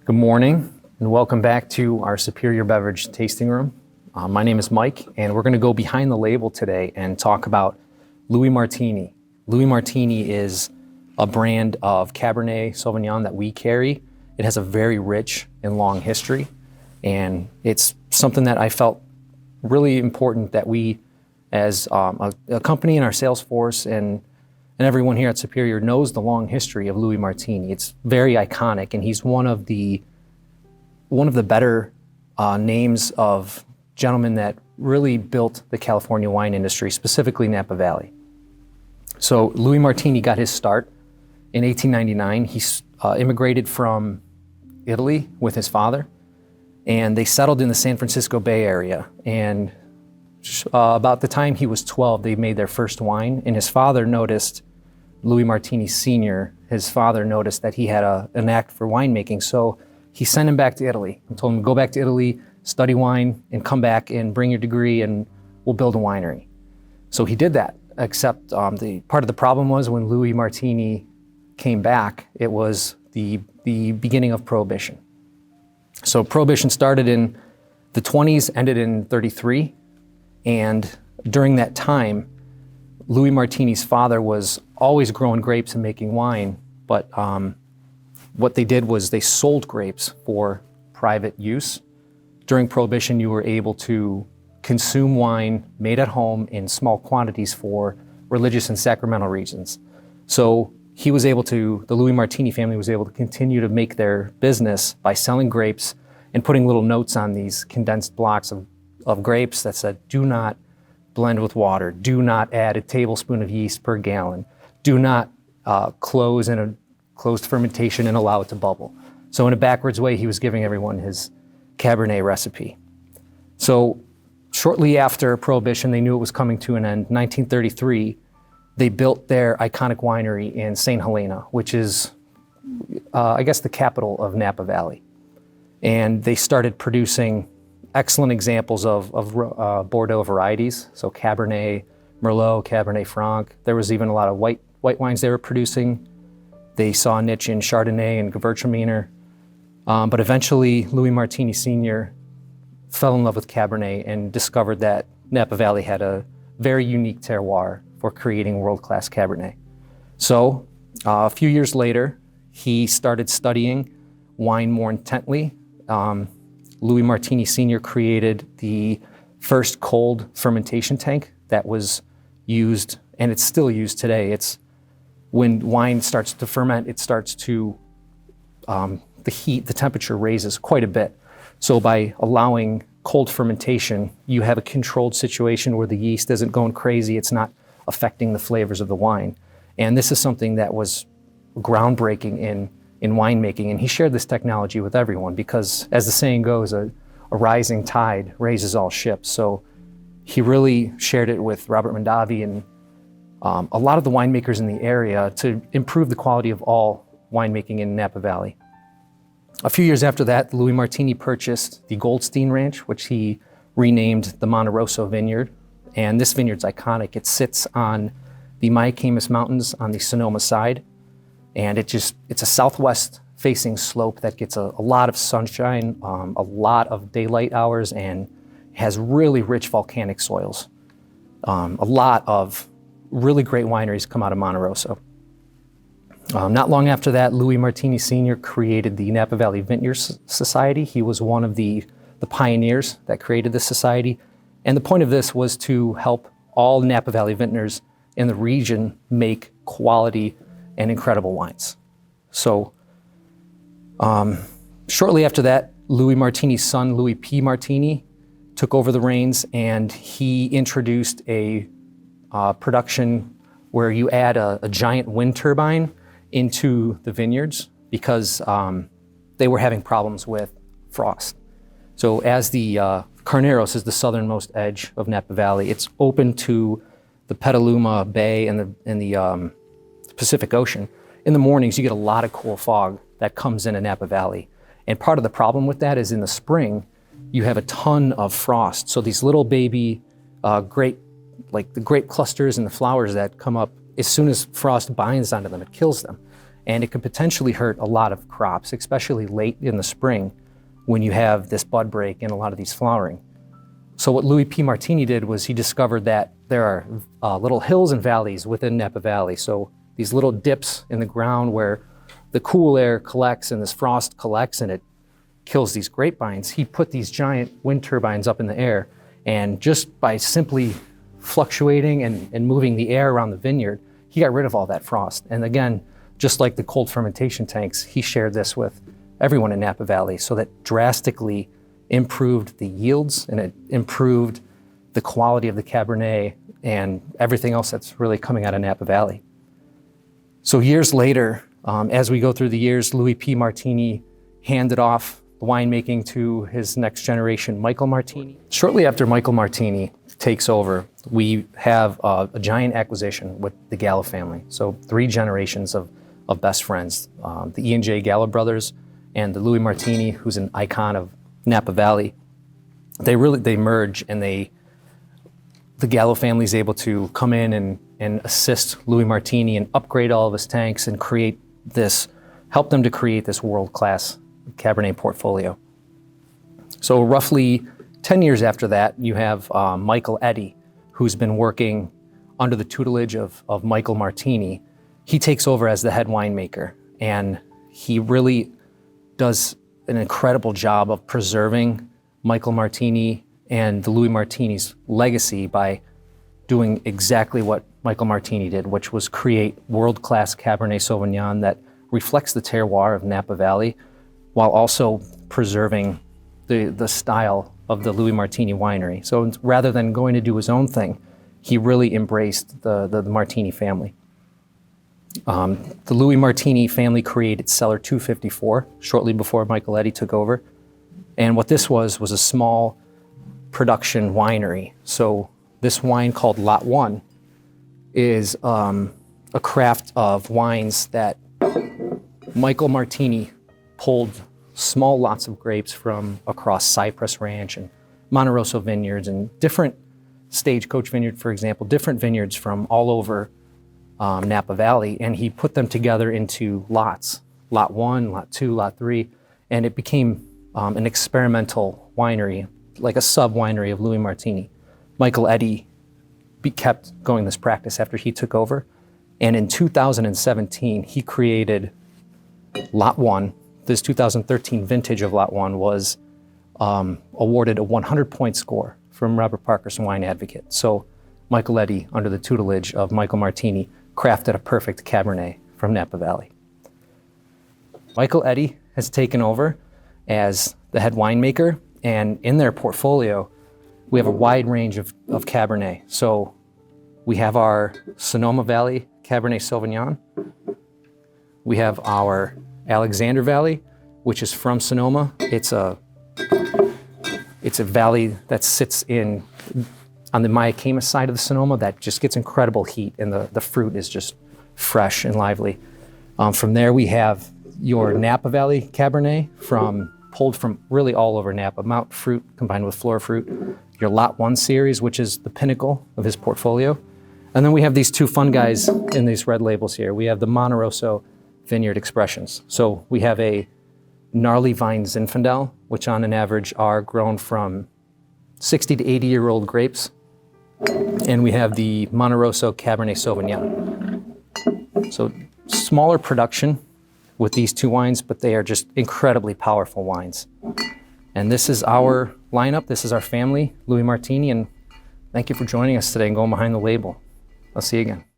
Good morning and welcome back to our Superior Beverage tasting room. My name is Mike and we're going to go behind the label today and talk about Louis Martini. Louis Martini is a brand of Cabernet Sauvignon that we carry. It has a very rich and long history, and it's something that I felt really important that we as a company and our sales force and everyone here at Superior knows the long history of Louis Martini. It's very iconic, and he's one of the better names of gentlemen that really built the California wine industry, specifically Napa Valley. So Louis Martini got his start in 1899. He immigrated from Italy with his father, and they settled in the San Francisco Bay Area. And about the time he was 12, they made their first wine, and his father noticed, Louis Martini Sr., his father noticed that he had an knack for winemaking, so he sent him back to Italy and told him, go back to Italy, study wine, and come back and bring your degree and we'll build a winery. So he did that, except the part of the problem was when Louis Martini came back, it was the beginning of Prohibition. So Prohibition started in the 20s, ended in 33, and during that time, Louis Martini's father was always growing grapes and making wine, but what they did was they sold grapes for private use. During Prohibition, you were able to consume wine made at home in small quantities for religious and sacramental reasons. So the Louis Martini family was able to continue to make their business by selling grapes and putting little notes on these condensed blocks of grapes that said, do not blend with water, do not add a tablespoon of yeast per gallon, do not close in a closed fermentation and allow it to bubble. So in a backwards way, he was giving everyone his Cabernet recipe. So shortly after Prohibition, they knew it was coming to an end. 1933, they built their iconic winery in St. Helena, which is, I guess, the capital of Napa Valley. And they started producing excellent examples of Bordeaux varieties, so Cabernet, Merlot, Cabernet Franc. There was even a lot of white wines they were producing. They saw a niche in Chardonnay and Gewürztraminer. But eventually, Louis Martini Sr. fell in love with Cabernet and discovered that Napa Valley had a very unique terroir for creating world-class Cabernet. So a few years later, he started studying wine more intently. Louis Martini Sr. created the first cold fermentation tank that was used, and it's still used today. It's when wine starts to ferment, it starts to, the temperature raises quite a bit. So by allowing cold fermentation, you have a controlled situation where the yeast isn't going crazy, it's not affecting the flavors of the wine. And this is something that was groundbreaking in winemaking, and he shared this technology with everyone because, as the saying goes, a rising tide raises all ships. So he really shared it with Robert Mondavi and a lot of the winemakers in the area to improve the quality of all winemaking in Napa Valley. A few years after that, Louis Martini purchased the Goldstein Ranch, which he renamed the Monte Rosso Vineyard. And this vineyard's iconic. It sits on the Mayacamas Mountains on the Sonoma side. And it's a southwest-facing slope that gets a lot of sunshine, a lot of daylight hours, and has really rich volcanic soils. A lot of really great wineries come out of Monte Rosso. Not long after that, Louis Martini Sr. created the Napa Valley Vintners Society. He was one of the pioneers that created this society. And the point of this was to help all Napa Valley vintners in the region make quality and incredible wines. So shortly after that, Louis Martini's son, Louis P. Martini, took over the reins, and he introduced a production where you add a giant wind turbine into the vineyards because they were having problems with frost. So as the Carneros is the southernmost edge of Napa Valley, it's open to the Petaluma Bay and the Pacific Ocean. In the mornings, you get a lot of cool fog that comes into Napa Valley. And part of the problem with that is in the spring, you have a ton of frost. So these little baby grape, like the grape clusters and the flowers that come up, as soon as frost binds onto them, it kills them. And it can potentially hurt a lot of crops, especially late in the spring when you have this bud break and a lot of these flowering. So what Louis P. Martini did was he discovered that there are little hills and valleys within Napa Valley. So these little dips in the ground where the cool air collects and this frost collects and it kills these grapevines. He put these giant wind turbines up in the air, and just by simply fluctuating and moving the air around the vineyard, he got rid of all that frost. And again, just like the cold fermentation tanks, he shared this with everyone in Napa Valley, so that drastically improved the yields and it improved the quality of the Cabernet and everything else that's really coming out of Napa Valley. So years later, as we go through the years, Louis P. Martini handed off the winemaking to his next generation, Michael Martini. Shortly after Michael Martini takes over, we have a giant acquisition with the Gallo family. So 3 generations of best friends, the E&J Gallo brothers and the Louis Martini, who's an icon of Napa Valley. They merge, and the Gallo family is able to come in and assist Louis Martini and upgrade all of his tanks and help them to create this world-class Cabernet portfolio. So roughly 10 years after that, you have Michael Eddy, who's been working under the tutelage of Michael Martini. He takes over as the head winemaker, and he really does an incredible job of preserving Michael Martini and the Louis Martini's legacy by doing exactly what Michael Martini did, which was create world-class Cabernet Sauvignon that reflects the terroir of Napa Valley, while also preserving the style of the Louis Martini winery. So rather than going to do his own thing, he really embraced the Martini family. The Louis Martini family created Cellar 254 shortly before Michael Eddy took over. And what this was a small production winery. So this wine called Lot 1 is a craft of wines that Michael Martini pulled small lots of grapes from across Cypress Ranch and Monte Rosso vineyards and different Stagecoach Vineyard, for example, different vineyards from all over Napa Valley, and he put them together into lots, Lot 1, Lot 2, Lot 3, and it became an experimental winery, like a sub-winery of Louis Martini. Michael Eddy kept going this practice after he took over, and in 2017, he created Lot 1. This 2013 vintage of Lot 1 was awarded a 100-point score from Robert Parker's Wine Advocate. So Michael Eddy, under the tutelage of Michael Martini, crafted a perfect Cabernet from Napa Valley. Michael Eddy has taken over as the head winemaker, and in their portfolio, we have a wide range of Cabernet. So we have our Sonoma Valley Cabernet Sauvignon. We have our Alexander Valley, which is from Sonoma. It's a valley that sits on the Mayakema side of the Sonoma that just gets incredible heat, and the fruit is just fresh and lively. From there, we have your Napa Valley Cabernet pulled from really all over Napa, Mount fruit combined with flora fruit. Your Lot 1 series, which is the pinnacle of his portfolio. And then we have these 2 fun guys in these red labels here. We have the Monte Rosso Vineyard Expressions. So we have a Gnarly vine Zinfandel, which on an average are grown from 60 to 80-year-old grapes. And we have the Monte Rosso Cabernet Sauvignon. So smaller production with these 2 wines, but they are just incredibly powerful wines. And this is our lineup. This is our family, Louis Martini, and thank you for joining us today and going behind the label. I'll see you again.